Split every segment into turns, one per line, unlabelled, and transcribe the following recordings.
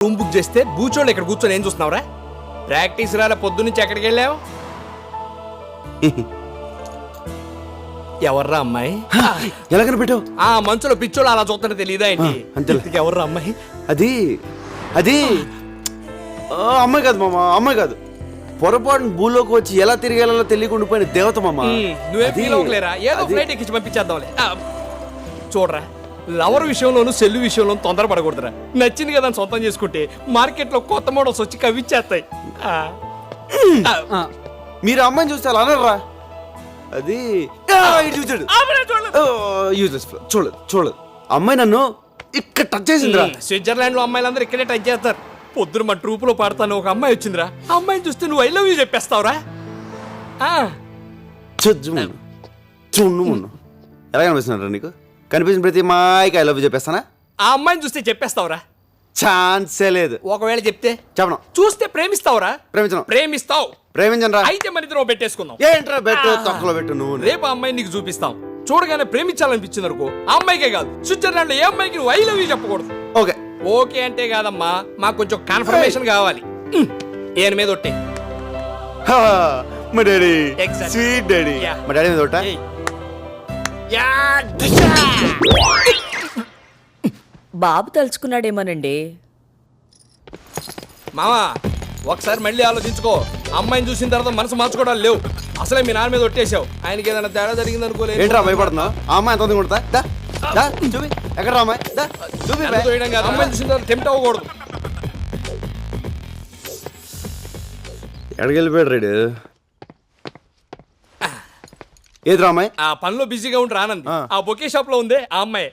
Room book చేస్తే బూచోళ్ళు ఇక్కడ కూర్చొని ఏం చూస్తున్నావురా? ప్రాక్టీస్ రాలే, పొద్దు నుంచి ఎక్కడికి వెళ్ళావు? ఎవర్రా అమ్మాయి?
ఎలా కనిపెట్టావు?
ఆ మంచులో పిచ్చోళ్ళు అలా చూస్తుంటే తెలియదా ఏంటి? ఎవర్రా అమ్మాయి?
అది అది అమ్మాయి కాదు మామ, అమ్మాయి కాదు. పొరపాటున భూలోకి వచ్చి ఎలా తిరిగేలా తెలియకుండా పోయిన దేవత మామ.
నువ్వే ఫీల్ అవ్వలేరా? ఏదో ఫ్లైట్ ఎక్కించి పంపించేద్దాంలే. చూడరా, లవర్ విషయంలోను సెల్లు విషయంలోను తొందరపడకూడదురా. నచ్చింది కదా అని సొంతం చేసుకుంటే మార్కెట్ లో కొత్త మోడల్స్ వచ్చి కవిచ్చేస్తాయి.
మీరు అమ్మాయిని చూస్తే అలా అనరా? అది చూచాడు చూడలేదు చూడలేదు. అమ్మాయి నన్ను ఇక్కడ టచ్ చేసిందిరా.
స్విట్జర్లాండ్ లో అమ్మాయిలందరూ ఇక్కడే టచ్ చేస్తారు. పొద్దున మా ట్రూప్ లో పాడతాను ఒక అమ్మాయి వచ్చిందిరా. ఆ అమ్మాయిని చూస్తే నువ్వు ఐ లవ్ యూ చెప్పేస్తావురా.
చూడు మొన్న ఎలా కనిపిస్తున్నారా నీకు? కనిపించిన ప్రతి మాయకి ఐ లవ్ యూ చెప్పేస్తానా?
ఆ అమ్మాయిని చూస్తే చెప్పేస్తావురా?
ఛాన్సే లేదు.
ఒకవేళ చెప్తే
చెప్పను.
చూస్తే ప్రేమిస్తావురా?
ప్రేమించను.
ప్రేమిస్తావు.
ప్రేమించను.
అయితే మన ఇద్దరం పెట్టేసుకుందాం.
ఏంట్రా పెట్టు, తక్కువ పెట్టు. నువ్వు
రేపు ఆ అమ్మాయిని నీకు చూపిస్తాం. చూడగానే ప్రేమించాలనిపించింది అనుకో, ఆ అమ్మాయికే కాదు స్విట్జర్లాండ్ లో ఏ అమ్మాయికి నువ్వు ఐ లవ్ యూ చెప్పకూడదు.
ఓకే
ఓకే అంటే కాదమ్మా, మాకు కొంచెం కన్ఫర్మేషన్ కావాలి. ఏన్ మీద ఒట్టే.
మా daddy
Exactly.
Sweet daddy.
Yeah.
మా డాడీ మీద ఒకటా?
బాబు తలుచుకున్నాడేమోనండి.
మామా ఒకసారి మళ్ళీ ఆలోచించుకో. అమ్మాయిని చూసిన తర్వాత మనసు మార్చుకోవడాలు లేవు. అసలే మీ నాన్న మీద ఒట్టేసావు. ఆయనకి ఏదైనా తేడా జరిగింది అనుకోలేదు.
ఏంట్రా భయపడుతున్నావు? ఆ అమ్మాయి ఎంత కొడతా? చూపి ఎక్కడ రా అమ్మాయి? చూపి
అమ్మాయిని చూసిన తర్వాత టెంప్ట్ అవ్వకూడదు.
ఎక్కడికి వెళ్ళిపోయాడు రేడు? ఏది రా అమ్మాయి?
ఆ పనిలో బిజీగా ఉండి రానంది. ఆ బొకే షాప్ లో ఉంది ఆ అమ్మాయి.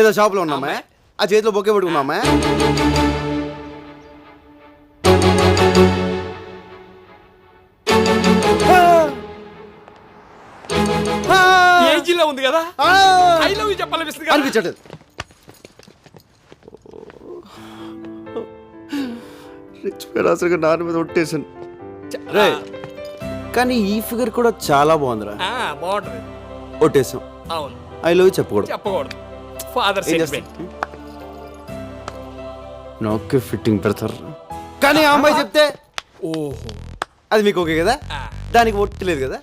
ఏదో షాప్ లో ఉన్నా అమ్మాయి. ఆ చేతిలో బొకే పట్టుకున్నా అమ్మాయి.
ఏజీలో ఉంది కదా, ఐ లవ్ యూ చెప్పాలనిపిస్తుంది.
అనిపించట్లేదు. అసలు నాన్న మీద ఒట్టేసాను. కానీ ఈ ఫిగర్ కూడా చాలా బాగుందిరా.
బాగుంటది.
ఒట్టేసాం.
అవును,
ఐ లవ్ యూ చెప్పకూడదు.
చెప్పకూడదు. Father sentiment.
నాకే ఫిట్టింగ్ పెడతారు. కానీ ఆ అమ్మాయి చెప్తే
ఓహో,
అది మీకు ఓకే కదా? దానికి ఒట్టలేదు కదా?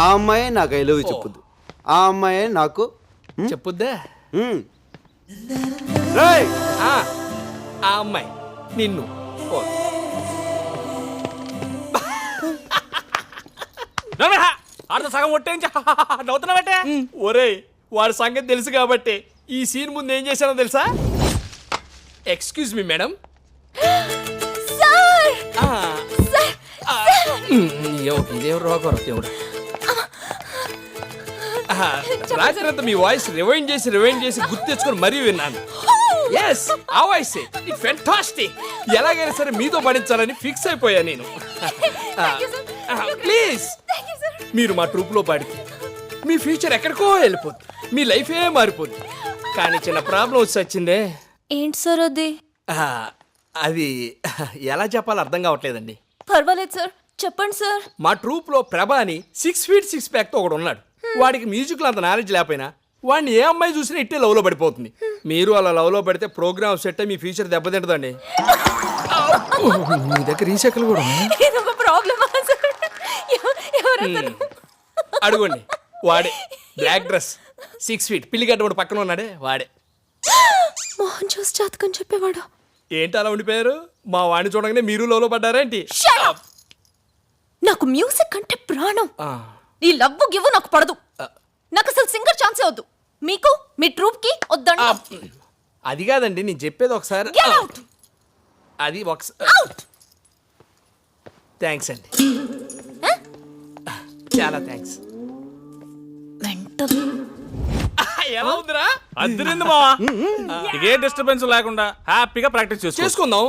ఆ అమ్మాయి నాకు ఐ లవ్ యూ చెప్పుద్దు. ఆ అమ్మాయి నాకు
చెప్పుద్దా? ఆ అమ్మాయి నిన్ను. ఆడ సగం ఒట్టేంచా నవ్వుతున్నావటే? ఒరేయ్, వాడి సంగతి తెలుసు కాబట్టి ఈ సీన్ ముందు ఏం చేశానో తెలుసా? Excuse me madam. రాత్రి మీ వాయిస్ రివైండ్ చేసి గుర్తు తెచ్చుకొని మరీ విన్నాను. ఎస్, ఆ వాయిస్ ఇట్ ఫెంటాస్టిక్. ఎలాగైనా సరే మీతో పడించాలని ఫిక్స్ అయిపోయా నేను. ప్లీజ్, మీరు మా ట్రూప్ లో పాడితే మీ ఫ్యూచర్ ఎక్కడికో వెళ్ళిపోద్ది, మీ లైఫే మారిపోద్ది. కానీ చిన్న ప్రాబ్లం వచ్చి వచ్చిందే.
ఏంటి సార్ అది?
అది ఎలా చెప్పాలో అర్థం కావట్లేదండి.
పర్వాలేదు సార్, చెప్పండి సార్.
మా ట్రూప్ లో ప్రభా అని 6 feet 6 pack తో ఒకడు ఉన్నాడు. వాడికి మ్యూజిక్ లో అంత నాలెడ్జ్ లేకపోయినా వాడిని ఏ అమ్మాయి చూసినా ఇట్టే లవ్ లో పడిపోతుంది. మీరు అలా లవ్ లో పడితే ప్రోగ్రామ్ సెట్ అయ్యి మీ ఫ్యూచర్ దెబ్బతింటదండి. మీ దగ్గర ఈ చెక్కలు కూడా అడుగుండి. వాడే బ్లాక్ డ్రెస్ 6 feet పిల్లిగడ్డ వాడు పక్కన ఉన్నాడే వాడే.
మోహన్ చూసి జాతకం చెప్పేవాడు.
ఏంటి అలా ఉండిపోయారు? మా వాడిని చూడగానే మీరు లవ్ లో పడ్డారేంటి?
నాకు మ్యూజిక్ అంటే ప్రాణం. ఈ లవ్వు గివ్వు నాకు పడదు. నాకు అసలు సింగర్ ఛాన్సే వద్దు. మీకు మీ ట్రూప్ కి వద్దండి.
అది కాదండి, నేను చెప్పేది ఒకసారి. అది థ్యాంక్స్ అండి, చాలా థ్యాంక్స్. ఎలా ఉందిరా?
అద్దరింది మావా. ఏ డిస్టర్బెన్స్ లేకుండా హ్యాపీగా ప్రాక్టీస్
చేసుకుందాం.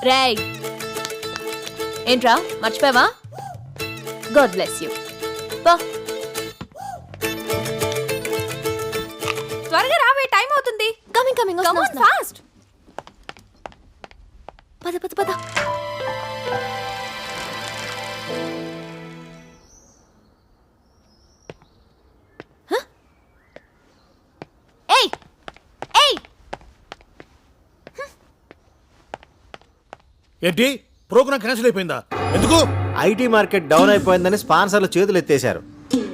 రేయ్, ఏంట్రా మర్చిపోయావా? God bless you. త్వరగా రావే, టైం అవుతుంది. Coming fast. పద పద పద. హ? ఏయ్ ఏయ్
ఏంటి ప్రోగ్రామ్ క్యాన్సిల్ అయిపోయిందా? ఎందుకు?
ఐటీ మార్కెట్ డౌన్ అయిపోయిందని స్పాన్సర్లు చేతులు ఎత్తేశారు.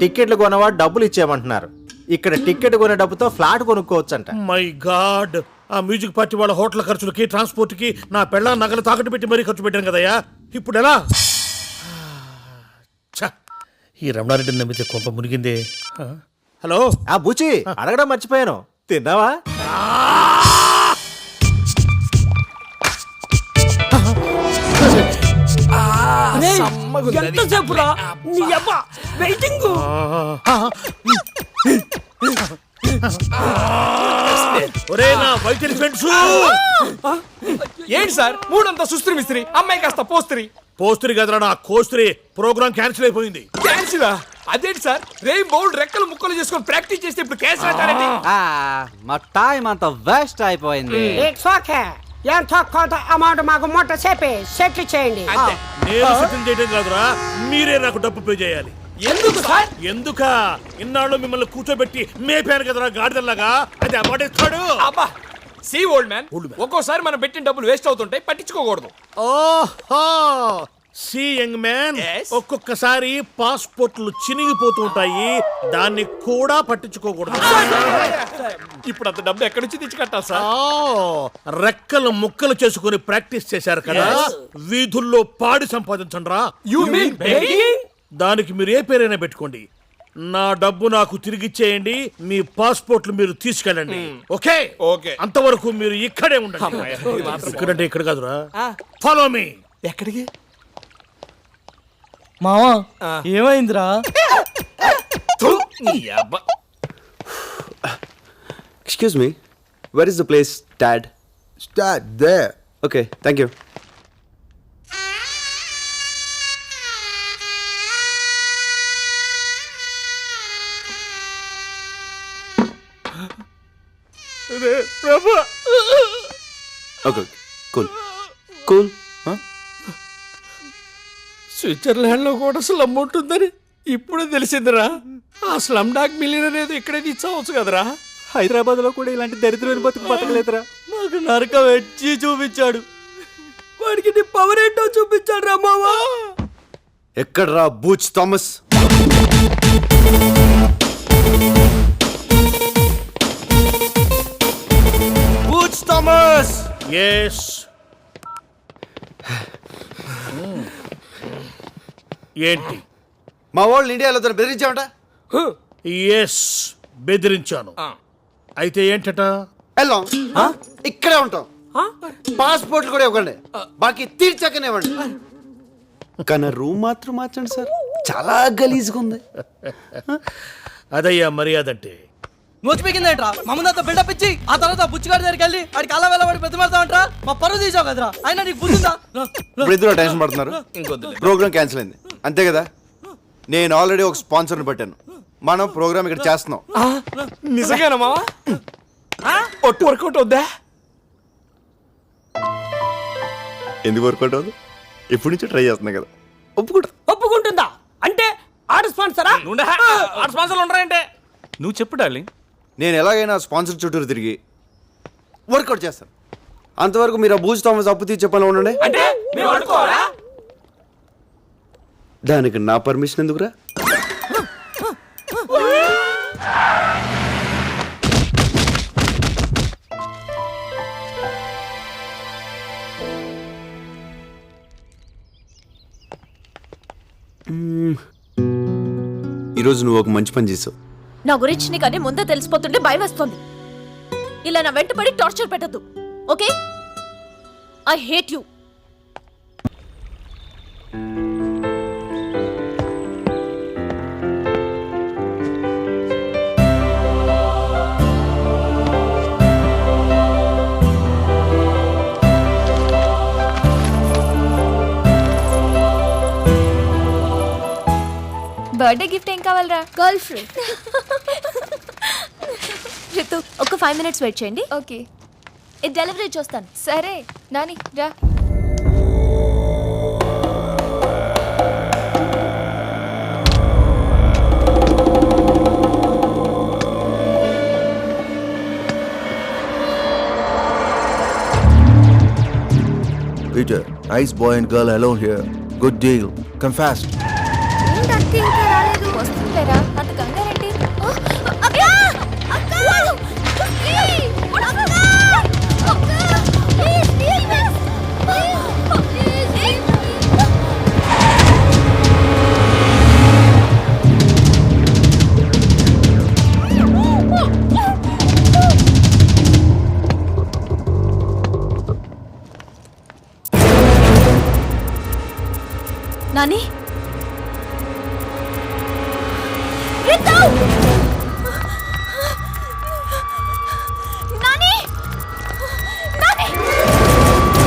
టిక్కెట్లు కొన్నవాడు డబ్బులు ఇచ్చేయమంటున్నారు. ఇక్కడ టిక్కెట్ కొనే డబ్బుతో ఫ్లాట్ కొనుక్కోవచ్చంట.
మై గాడ్, ఆ మ్యూజిక్ పార్టీ వాళ్ళ హోటల్ ఖర్చులకి, ట్రాన్స్పోర్ట్ కి నా పెళ్ళ నగలు తాకట్టు పెట్టి మరీ ఖర్చు పెట్టాను కదయ్యా. ఇప్పుడు ఎలా? ఛ, ఈ రమణారెడ్డిని నమ్మితే కొంప మునిగిందే. హలో,
ఆ బుచి అడగడం మర్చిపోయాను. తిన్నావా?
ఎంతసేపు రా నీ అబ్బా వెయిటింగ్.
ఒరే నా వైట్ ఎలిఫెంట్స్,
ఏంటి సార్ మూడంతా సుస్త్రి మిస్త్రి, అమ్మాయి కాస్త పోస్త్రి.
పోస్త్రి కదరా నా కోస్త్రి. ప్రోగ్రామ్ క్యాన్సిల్ అయిపోయింది.
క్యాన్సిల్? అదేంటి సార్ రెయిన్ బౌల్ రెక్కలు ముక్కలు చేసుకొని ప్రాక్టీస్ చేస్తే ఇప్పుడు క్యాన్సిల్ అంటారండి?
మా టైం అంతా వేస్ట్ అయిపోయింది.
It's okay. ఎంతో కొంత అమౌంట్ మాకు మొట్ట చెప్పి సెటిల్ చేయండి.
అంతే.
నేను సిద్ధం చేయడం కాదురా, మీరే నాకు డబ్బు పే చేయాలి.
ఎందుకు సార్?
ఎందుక? ఇన్నాళ్ళు మిమ్మల్ని కూర్చోబెట్టి మేపాను కదరా గాడిదల్లాగా. అది అమౌంట్ ఇస్తాడు.
అబ్బా సి ఓల్డ్ మ్యాన్, ఒక్కోసారి మనం పెట్టిన డబ్బులు వేస్ట్ అవుతుంటాయి, పట్టించుకోకూడదు.
ఓహో, సి యంగ్ మ్యాన్,
Yes.
ఒక్కొక్కసారి పాస్పోర్ట్లు చినిగిపోతూ ఉంటాయి, దాన్ని కూడా పట్టించుకోకూడదు.
ఇప్పుడు అంత డబ్బు ఎక్కడి నుంచి తెచ్చి కట్టాలి సార్?
ఓ, రెక్కలు ముక్కలు చేసుకుని ప్రాక్టీస్ చేశారు కదా, వీధుల్లో పాడి సంపాదించండి రా.
You mean begging?
దానికి మీరు ఏ పేరైనా పెట్టుకోండి. నా డబ్బు నాకు తిరిగిచ్చేయండి, మీ పాస్పోర్ట్లు మీరు తీసుకెళ్ళండి. Okay
okay.
అంతవరకు మీరు ఇక్కడే ఉండండి. ఇక్కడంటే ఇక్కడ కాదురా, ఫాలో మీ.
ఎక్కడికి?
మావా ఏమైందిరా?
Excuse me, where is the place dad?
Start there.
Okay, thank you. Okay, cool cool.
Switzerland లో కూడా స్లమ్ ఉంటుందని ఇప్పుడే తెలిసిందిరా. ఆ స్లమ్ డాగ్ మిలియనర్ ఏదో ఇక్కడే తీసుకోవచ్చు కదరా.
హైదరాబాద్ లో కూడా ఇలాంటి దరిద్రమైన బతుకు బతకలేదురా.
నాకు నరకం వచ్చి చూపించాడు. వాడికి నీ పవర్ ఏంటో చూపించాడు రా మావా.
ఎక్కడ్రా Butch Thomas? Butch Thomas!
Yes. ఏంటి?
మా వాళ్ళు ఇండియాలో తను బెదిరించామట.
ఎస్, బెదిరించాను. అయితే ఏంటట?
వెళ్ళాం, ఇక్కడే ఉంటాం, పాస్పోర్ట్లు కూడా ఇవ్వండి, బాకీ తీర్చాకనే ఇవ్వండి. కానీ రూమ్ మాత్రం మార్చండి సార్, చాలా గలీజ్గా ఉంది.
అదయ్యా మర్యాద అంటే.
నోచిపోయిందేంట్రా? మా ముందంతా బిల్డప్ ఇచ్చి ఆ తర్వాత బుచ్చిగాడి దగ్గరికి వెళ్ళి ఆడికి అలా వెళ్ళబడి పెద్దమాడతావంట్రా. మా పరువు తీసావు కదరా. అయినా నీకు బుద్ధిందా?
ఇప్పుడు ఇద్దరు టెన్షన్ పడుతున్నారు. ప్రోగ్రామ్ క్యాన్సిల్ అయింది అంతే కదా. నేను ఆల్రెడీ ఒక స్పాన్సర్ని పెట్టాను, మనం ప్రోగ్రామ్ ఇక్కడ చేస్తున్నాం.
నిజంగానా మావా? ఒట్టు వర్కౌట్ వద్దా?
ఎందుకు వర్కౌట్ అవ్వదు? ఎప్పటి నుంచో ట్రై చేస్తున్నా కదా, ఒప్పుకుంటా.
ఒప్పుకుంటుందా అంటే ఆడ స్పాన్సరా?
స్పాన్సర్లు ఉండరంటే నువ్వు చెప్పు డార్లింగ్.
నేను ఎలాగైనా స్పాన్సర్ చుట్టూరు తిరిగి వర్కౌట్ చేస్తాను. అంతవరకు మీరు ఆ బూజ్ థామస్ అప్పు తీర్చే పనిలో ఉండండి.
అంటే మీరు అడుకోవాలా?
దానికి నా పర్మిషన్ ఎందుకురా? ఈరోజు నువ్వు ఒక మంచి పని చేసావు.
నా గురించి నీకు అన్ని ముందే తెలిసిపోతుంటే భయం వేస్తుంది. ఇలా నా వెంట పడి టార్చర్ పెట్టద్దు, okay? I hate you.
Birthday gift ఏం కావాలరా? Girlfriend.
రితు ఒక 5 minutes వెయిట్ చేయండి.
ఓకే,
ఇది డెలివరీ చూస్తాను.
సరే నాని రా.
Peter, nice boy and girl alone here. Good deal. Come fast.
ఏంటి అక్క ఇంకా రాలేదు? వస్తుందిలేరా, అంత కంగారేంటి? అక్క! అక్క! ఏయ్! అక్క! అక్క! Please, please! ప్లీజ్!
నాని